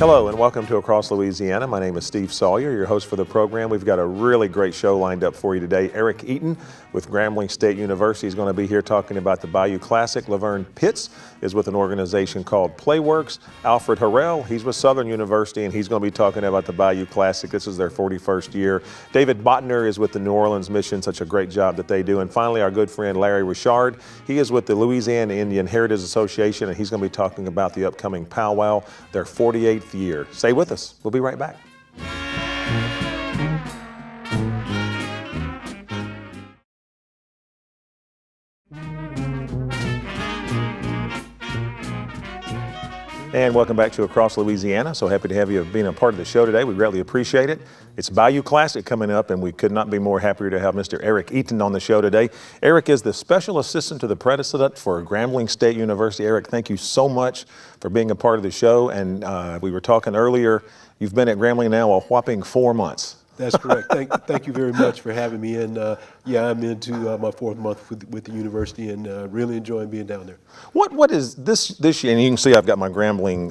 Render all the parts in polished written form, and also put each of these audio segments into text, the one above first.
Hello and welcome to Across Louisiana. My name is Steve Sawyer, your host for the program. We've got a really great show lined up for you today. Eric Eaton with Grambling State University is going to be here talking about the Bayou Classic. Laverne Pitts is with an organization called Playworks. Alfred Harrell, he's with Southern University, and he's going to be talking about the Bayou Classic. This is their 41st year. David Bottner is with the New Orleans Mission, such a great job that they do. And finally, our good friend Larry Richard, he is with the Louisiana Indian Heritage Association, and he's going to be talking about the upcoming powwow, their 48th year. Stay with us. We'll be right back. And welcome back to Across Louisiana. So happy to have you being a part of the show today. We greatly appreciate it. It's Bayou Classic coming up, and we could not be more happier to have Mr. Eric Eaton on the show today. Eric is the Special Assistant to the President for Grambling State University. Eric, thank you so much for being a part of the show. And we were talking earlier, you've been at Grambling now a whopping 4 months. That's correct. Thank you very much for having me. And yeah, I'm into my 4th month with the university, and really enjoying being down there. What is this year? And you can see I've got my Grambling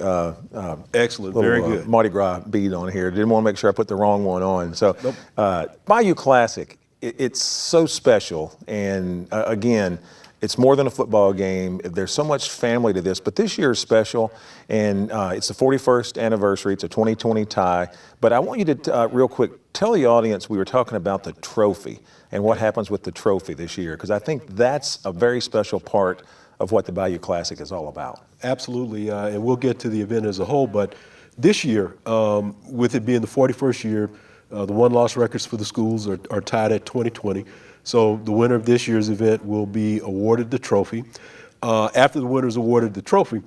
excellent, little, very good Mardi Gras bead on here. Didn't want to make sure I put the wrong one on. So nope. Bayou Classic, it's so special, and again, it's more than a football game. There's so much family to this, but this year is special, and it's the 41st anniversary. It's a 2020 tie. But I want you to, real quick, tell the audience we were talking about the trophy and what happens with the trophy this year, because I think that's a very special part of what the Bayou Classic is all about. Absolutely, and we'll get to the event as a whole, but this year, with it being the 41st year, the won-loss records for the schools are tied at 2020. So the winner of this year's event will be awarded the trophy. After the winner is awarded the trophy,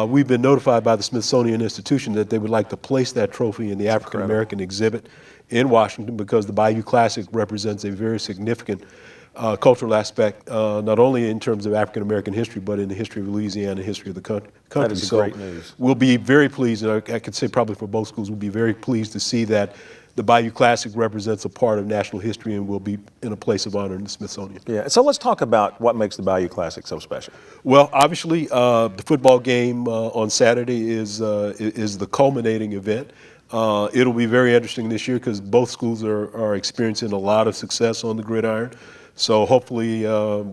we've been notified by the Smithsonian Institution that they would like to place that trophy in the African American exhibit in Washington, because the Bayou Classic represents a very significant cultural aspect, not only in terms of African American history, but in the history of Louisiana, history of the country. That is great news. We'll be very pleased, and I could say probably for both schools, we'll be very pleased to see that the Bayou Classic represents a part of national history and will be in a place of honor in the Smithsonian. Yeah, so let's talk about what makes the Bayou Classic so special. Well, obviously, the football game on Saturday is the culminating event. It'll be very interesting this year because both schools are experiencing a lot of success on the gridiron. So hopefully,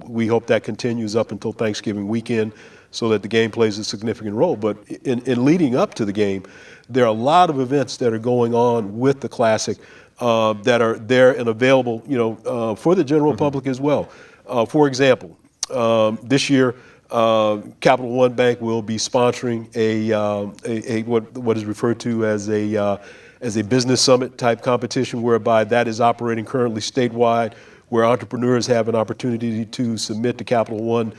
we hope that continues up until Thanksgiving weekend so that the game plays a significant role. But in leading up to the game, there are a lot of events that are going on with the Classic that are there and available, for the general public as well. For example, this year, Capital One Bank will be sponsoring what is referred to as a business summit type competition, whereby that is operating currently statewide, where entrepreneurs have an opportunity to submit to Capital One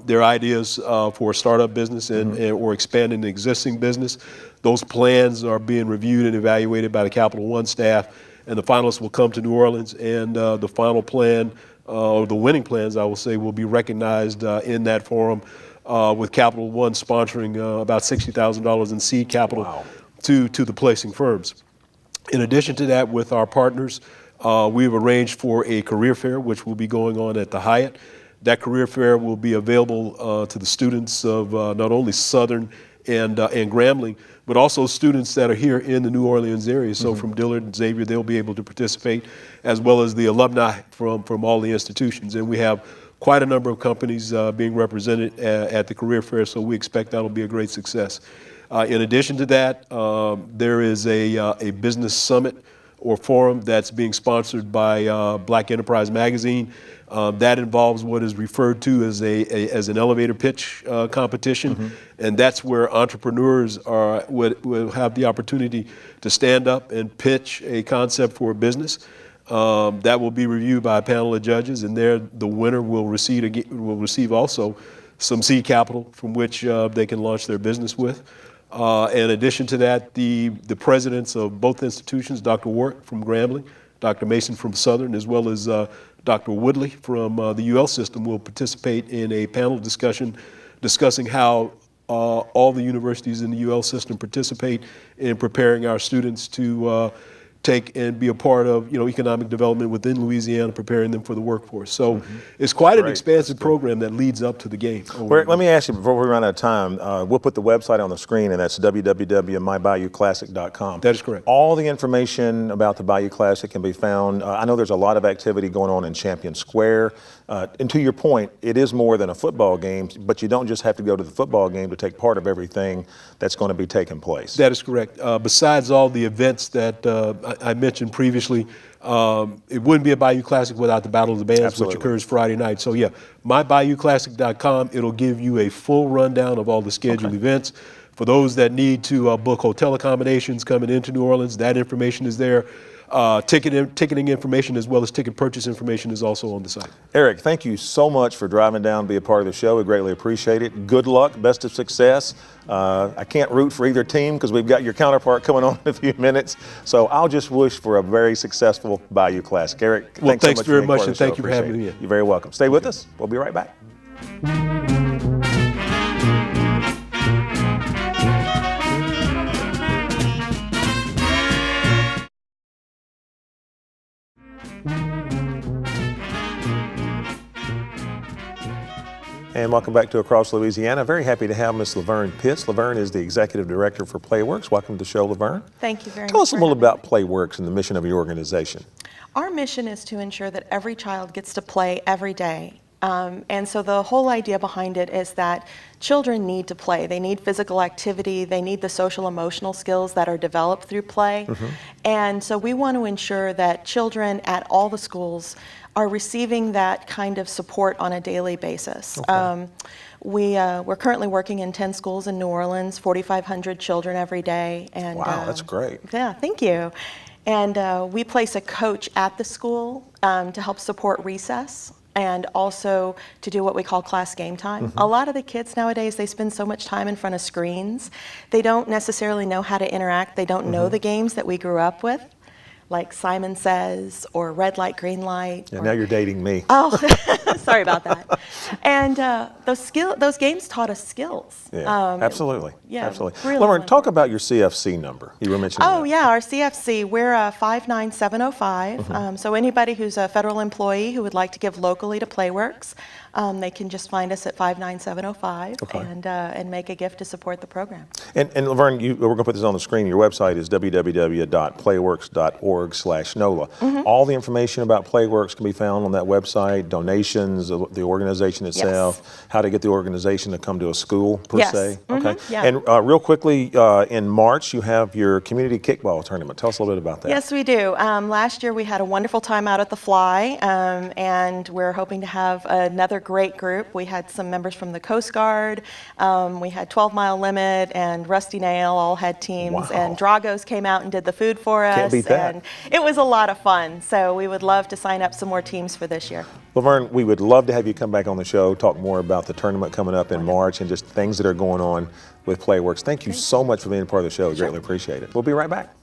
their ideas for a startup business or expanding the existing business. Those plans are being reviewed and evaluated by the Capital One staff, and the finalists will come to New Orleans, and the final plan, or the winning plans, I will say, will be recognized in that forum, with Capital One sponsoring about $60,000 in seed capital to the placing firms. In addition to that, with our partners, we've arranged for a career fair, which will be going on at the Hyatt. That career fair will be available to the students of not only Southern and Grambling, but also students that are here in the New Orleans area. So from Dillard and Xavier, they'll be able to participate, as well as the alumni from all the institutions. And we have quite a number of companies being represented at the career fair, so we expect that'll be a great success. In addition to that, there is a business summit or forum that's being sponsored by Black Enterprise Magazine. That involves what is referred to as an elevator pitch competition, and that's where entrepreneurs will have the opportunity to stand up and pitch a concept for a business. That will be reviewed by a panel of judges, and there the winner will receive also some seed capital from which they can launch their business with. In addition to that, the presidents of both institutions, Dr. Warwick from Grambling, Dr. Mason from Southern, as well as Dr. Woodley from the UL system, will participate in a panel discussion discussing how all the universities in the UL system participate in preparing our students to take and be a part of, economic development within Louisiana, preparing them for the workforce. So it's quite an expansive program that leads up to the game. Let me ask you before we run out of time, we'll put the website on the screen, and that's www.mybayouclassic.com. That is correct. All the information about the Bayou Classic can be found. I know there's a lot of activity going on in Champion Square. And to your point, it is more than a football game, but you don't just have to go to the football game to take part of everything that's going to be taking place. That is correct. Besides all the events that I mentioned previously, it wouldn't be a Bayou Classic without the Battle of the Bands, Absolutely. which occurs Friday night. So yeah, mybayouclassic.com, it'll give you a full rundown of all the scheduled events. For those that need to book hotel accommodations coming into New Orleans, that information is there. Ticketing information as well as ticket purchase information is also on the site. Eric, thank you so much for driving down to be a part of the show. We greatly appreciate it. Good luck, best of success. I can't root for either team because we've got your counterpart coming on in a few minutes. So I'll just wish for a very successful Bayou Classic. Eric, well, thanks so much very for being much, part and of the show. thank you for having me in. You're very welcome. Stay with us. We'll be right back. And welcome back to Across Louisiana. Very happy to have Miss Laverne Pitts. Laverne is the Executive Director for Playworks. Welcome to the show, Laverne. Thank you very much. Tell us a little about Playworks and the mission of your organization. Our mission is to ensure that every child gets to play every day. And so the whole idea behind it is that children need to play. They need physical activity. They need the social emotional skills that are developed through play. And so we want to ensure that children at all the schools are receiving that kind of support on a daily basis. Okay. We're currently working in 10 schools in New Orleans, 4,500 children every day. And wow, that's great. Yeah, thank you. And we place a coach at the school to help support recess and also to do what we call class game time. A lot of the kids nowadays, they spend so much time in front of screens, they don't necessarily know how to interact. They don't know the games that we grew up with, like Simon Says or Red Light, Green Light. Yeah, now you're dating me. Oh, sorry about that. And those games taught us skills. Yeah, absolutely. Yeah, absolutely. Really Laverne, talk about your CFC number. You were mentioning that. Yeah, our CFC, we're 59705. So anybody who's a federal employee who would like to give locally to Playworks, they can just find us at 59705 and make a gift to support the program. And Laverne, we're going to put this on the screen. Your website is www.playworks.org/NOLA. All the information about Playworks can be found on that website, donations, the organization itself, how to get the organization to come to a school, per se. Okay. Yeah. And real quickly, in March, you have your community kickball tournament. Tell us a little bit about that. Yes, we do. Last year, we had a wonderful time out at the Fly, and we're hoping to have another great group. We had some members from the Coast Guard. We had 12 Mile Limit and Rusty Nail all had teams. Wow. And Dragos came out and did the food for us. Can't beat that. And it was a lot of fun. So we would love to sign up some more teams for this year. Laverne, we would love to have you come back on the show, talk more about the tournament coming up in March and just things that are going on with Playworks. Thank you so much for being a part of the show. We greatly appreciate it. We'll be right back.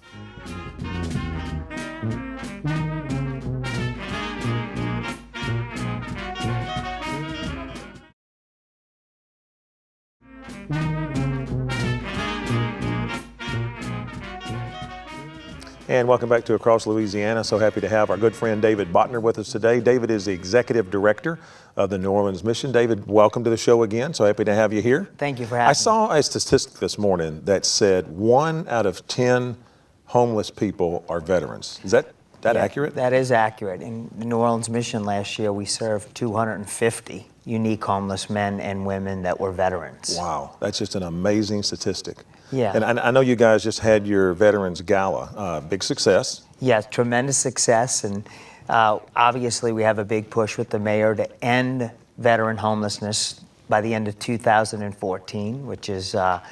And welcome back to Across Louisiana. So happy to have our good friend David Bottner with us today. David is the Executive Director of the New Orleans Mission. David, welcome to the show again. So happy to have you here. Thank you for having me. I saw a statistic this morning that said 1 out of 10 homeless people are veterans. Is that accurate? That is accurate. In the New Orleans Mission last year, we served 250 unique homeless men and women that were veterans. Wow, that's just an amazing statistic. Yeah. And I know you guys just had your Veterans Gala. Big success. Yeah, tremendous success. And obviously, we have a big push with the mayor to end veteran homelessness by the end of 2014, which is a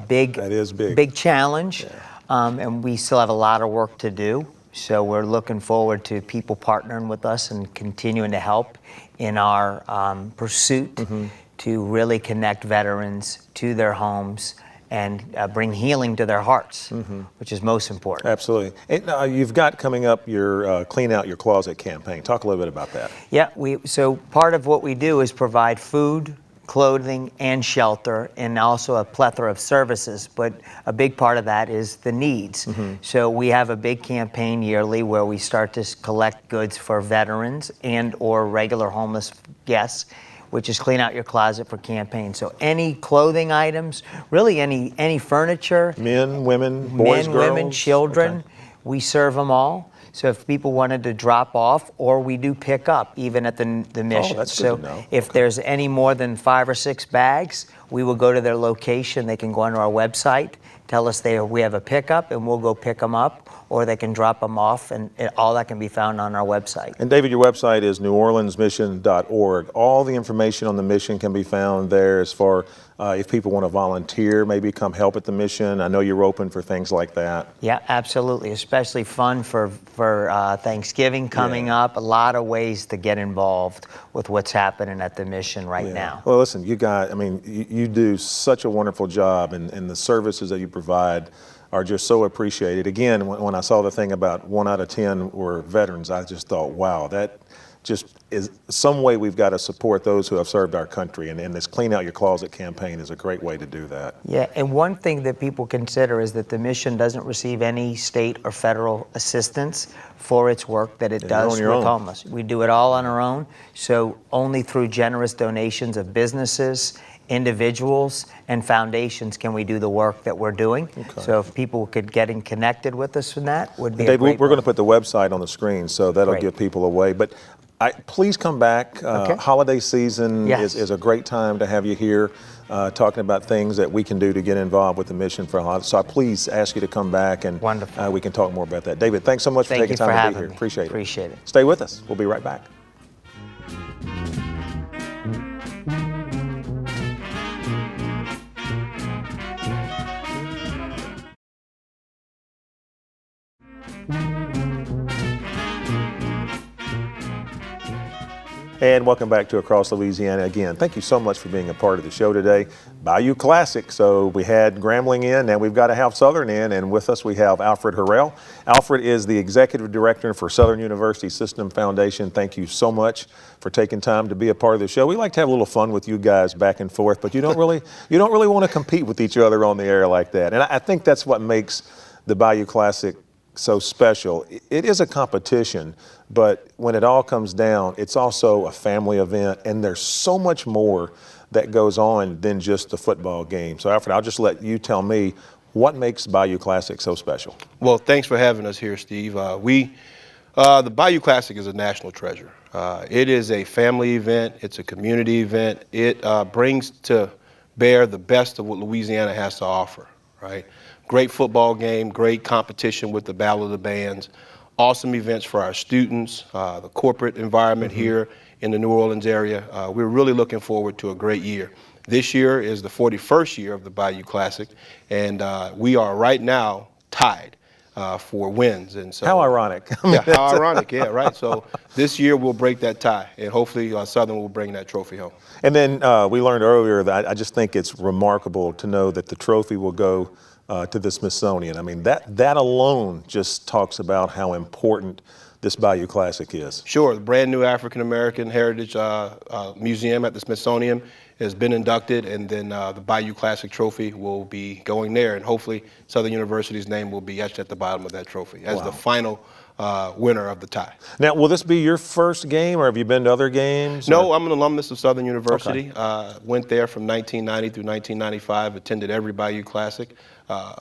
big, that is big. Big challenge. Yeah. And we still have a lot of work to do. So we're looking forward to people partnering with us and continuing to help in our pursuit to really connect veterans to their homes and bring healing to their hearts, which is most important. Absolutely. And you've got coming up your Clean Out Your Closet campaign. Talk a little bit about that. Yeah, so part of what we do is provide food, clothing and shelter, and also a plethora of services. But a big part of that is the needs. So we have a big campaign yearly where we start to collect goods for veterans and or regular homeless guests, which is Clean Out Your Closet for campaign. So any clothing items, really any furniture. Men, women, boys, Men, girls? women, children, Okay. we serve them all. So if people wanted to drop off, or we do pick up even at the mission. that's so good to know. if there's any more than 5 or 6 bags, we will go to their location. They can go onto our website, tell us we have a pickup, and we'll go pick them up, or they can drop them off, and all that can be found on our website. And David, your website is neworleansmission.org. All the information on the mission can be found there as far if people want to volunteer, maybe come help at the mission. I know you're open for things like that. Yeah, absolutely. Especially fun for Thanksgiving coming up. A lot of ways to get involved with what's happening at the mission right now. Well, listen, you guys, I mean, you do such a wonderful job, and the services that you provide are just so appreciated. Again, when I saw the thing about 1 out of 10 were veterans, I just thought, wow, that just is some way we've got to support those who have served our country, and this Clean Out Your Closet campaign is a great way to do that. Yeah, and one thing that people consider is that the mission doesn't receive any state or federal assistance for its work that it does with homeless. We do it all on our own, so only through generous donations of businesses, individuals, and foundations can we do the work that we're doing. Okay. So if people could get connected with us in that, would be Dave, a great we're going to put the website on the screen, so that'll Great. give people away. But please come back. Okay. Holiday season is a great time to have you here talking about things that we can do to get involved with the mission for holidays. So I please ask you to come back, and Wonderful. We can talk more about that. David, thanks so much for taking time to be here. Appreciate it. Appreciate it. Stay with us. We'll be right back. And welcome back to Across Louisiana. Again, thank you so much for being a part of the show today. Bayou Classic. So we had Grambling in, and we've got to have Southern in, and with us we have Alfred Harrell. Alfred is the Executive Director for Southern University System Foundation. Thank you so much for taking time to be a part of the show. We like to have a little fun with you guys back and forth, but you don't really want to compete with each other on the air like that. And I think that's what makes the Bayou Classic so special. It is a competition, but when it all comes down, it's also a family event, and there's so much more that goes on than just the football game. So Alfred, I'll just let you tell me what makes Bayou Classic so special. Well, thanks for having us here, Steve. The Bayou Classic is a national treasure. It is a family event. It's a community event. It brings to bear the best of what Louisiana has to offer, right? Great football game, great competition with the Battle of the Bands, awesome events for our students, the corporate environment here in the New Orleans area. We're really looking forward to a great year. This year is the 41st year of the Bayou Classic, and we are right now tied for wins. And so, how ironic. Yeah, how ironic, yeah, right. So this year we'll break that tie, and hopefully Southern will bring that trophy home. And then we learned earlier that I just think it's remarkable to know that the trophy will go to the Smithsonian. I mean, that alone just talks about how important this Bayou Classic is. Sure, the brand new African American Heritage Museum at the Smithsonian has been inducted, and then the Bayou Classic trophy will be going there, and hopefully Southern University's name will be etched at the bottom of that trophy as the final winner of the tie. Now, will this be your first game, or have you been to other games? No, I'm an alumnus of Southern University. Okay. Went there from 1990 through 1995, attended every Bayou Classic,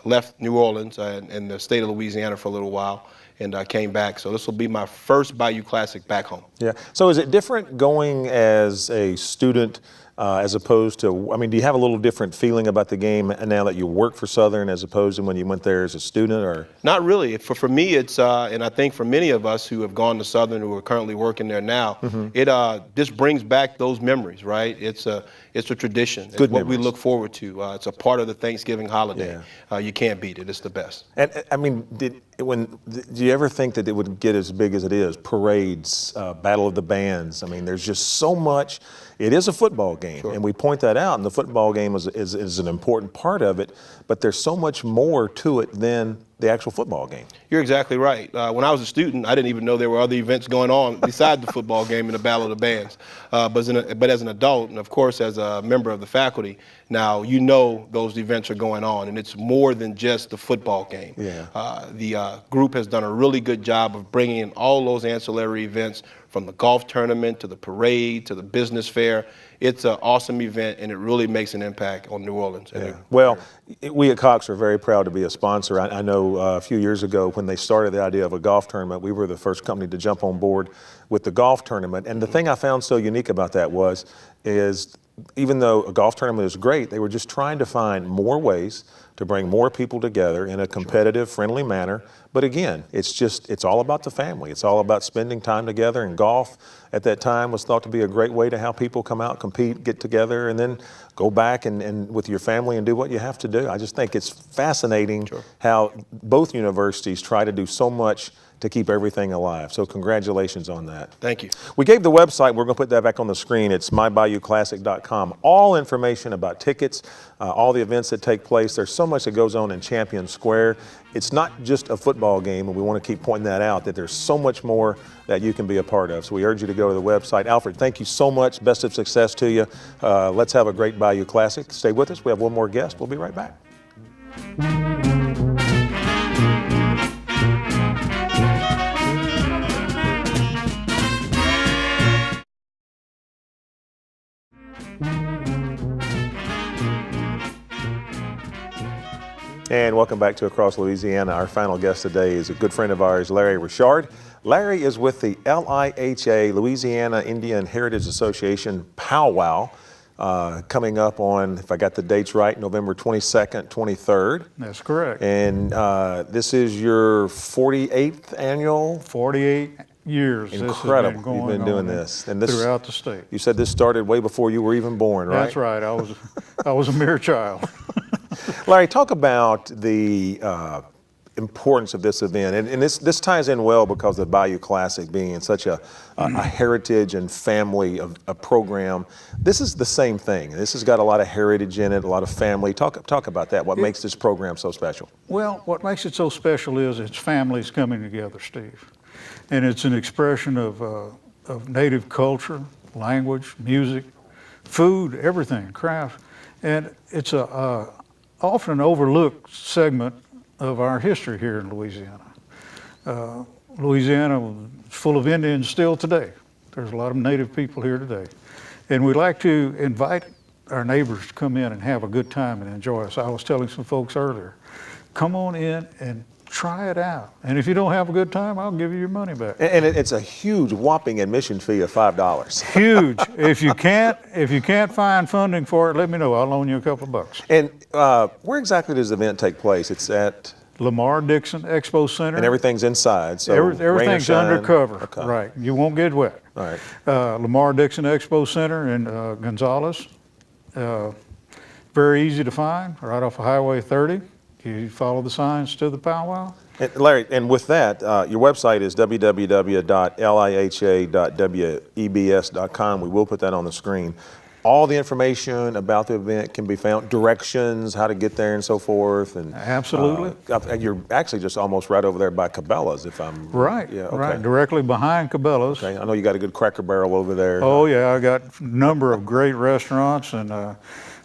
left New Orleans and the state of Louisiana for a little while, and I came back. So this will be my first Bayou Classic back home. Yeah. So is it different going as a student as opposed to, I mean, do you have a little different feeling about the game now that you work for Southern as opposed to when you went there as a student, or? Not really. For me, it's, and I think for many of us who have gone to Southern who are currently working there now, it just brings back those memories, right? It's a tradition. It's Good what memories. we look forward to. It's a part of the Thanksgiving holiday. Yeah. You can't beat it. It's the best. And I mean, do you ever think that it would get as big as it is? Parades, Battle of the Bands. I mean, there's just so much. It is a football game, sure, and we point that out, and the football game is an important part of it, but there's so much more to it than the actual football game. You're exactly right. When I was a student, I didn't even know there were other events going on besides the football game and the Battle of the Bands. But as an adult, and of course as a member of the faculty, now you know those events are going on, and it's more than just the football game. Yeah. The group has done a really good job of bringing in all those ancillary events, from the golf tournament to the parade to the business fair. It's an awesome event, and it really makes an impact on New Orleans. Yeah. Well, we at Cox are very proud to be a sponsor. I know a few years ago when they started the idea of a golf tournament, we were the first company to jump on board with the golf tournament. And the thing I found so unique about that is even though a golf tournament is great, they were just trying to find more ways to bring more people together in a competitive, friendly manner. But again, it's all about the family. It's all about spending time together, and golf at that time was thought to be a great way to have people come out, compete, get together, and then go back and with your family and do what you have to do. I just think it's fascinating how both universities try to do so much to keep everything alive. So congratulations on that. Thank you. We gave the website, we're going to put that back on the screen. It's mybayouclassic.com. All information about tickets, all the events that take place. There's so much that goes on in Champion Square. It's not just a football game, and we want to keep pointing that out, that there's so much more that you can be a part of. So we urge you to go to the website. Alfred, thank you so much. Best of success to you. Let's have a great Bayou Classic. Stay with us. We have one more guest. We'll be right back. And welcome back to Across Louisiana. Our final guest today is a good friend of ours, Larry Richard. Larry is with the LIHA, Louisiana Indian Heritage Association Powwow, coming up on, if I got the dates right, November 22nd, 23rd. That's correct. And this is your 48th annual? 48 years. Incredible. This has been You've been doing this. And this throughout the state. You said this started way before you were even born, right? That's right. I was a mere child. Larry, talk about the importance of this event, and this ties in well because of the Bayou Classic being such a heritage and family of a program. This is the same thing. This has got a lot of heritage in it, a lot of family. Talk about that. What makes this program so special? Well, what makes it so special is it's families coming together, Steve, and it's an expression of native culture, language, music, food, everything, craft, and it's a often overlooked segment of our history here in Louisiana. Louisiana is full of Indians still today. There's a lot of native people here today. And we like to invite our neighbors to come in and have a good time and enjoy us. I was telling some folks earlier, come on in and try it out. And if you don't have a good time, I'll give you your money back. And it's a huge, whopping admission fee of $5. Huge. If you can't find funding for it, let me know. I'll loan you a couple of bucks. And where exactly does the event take place? It's at Lamar Dixon Expo Center. And everything's inside, so everything's undercover. Okay. Right. You won't get wet. All right. Lamar Dixon Expo Center in Gonzales. Very easy to find, right off of Highway 30. You follow the signs to the powwow. And Larry, and with that, your website is www.liha.webs.com. We will put that on the screen. All the information about the event can be found, directions, how to get there and so forth. And absolutely. You're actually just almost right over there by Cabela's, if I'm right. Yeah, okay. Right, directly behind Cabela's. Okay, I know you got a good Cracker Barrel over there. Oh yeah, I got a number of great restaurants, and of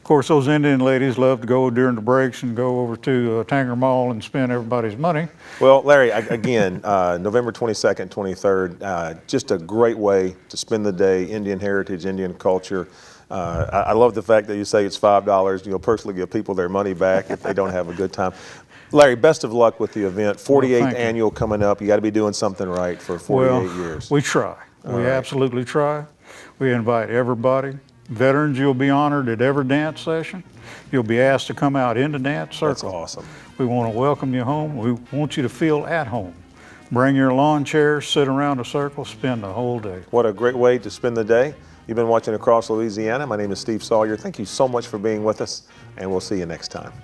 course those Indian ladies love to go during the breaks and go over to Tanger Mall and spend everybody's money. Well, Larry, again, November 22nd, 23rd, just a great way to spend the day, Indian heritage, Indian culture. I love the fact that you say it's $5. You'll personally give people their money back if they don't have a good time. Larry, best of luck with the event. 48th annual coming up. You got to be doing something right for 48 years. We try. We absolutely try. We invite everybody. Veterans, you'll be honored at every dance session. You'll be asked to come out in the dance circle. That's awesome. We want to welcome you home. We want you to feel at home. Bring your lawn chairs, sit around a circle, spend the whole day. What a great way to spend the day. You've been watching Across Louisiana. My name is Steve Sawyer. Thank you so much for being with us, and we'll see you next time.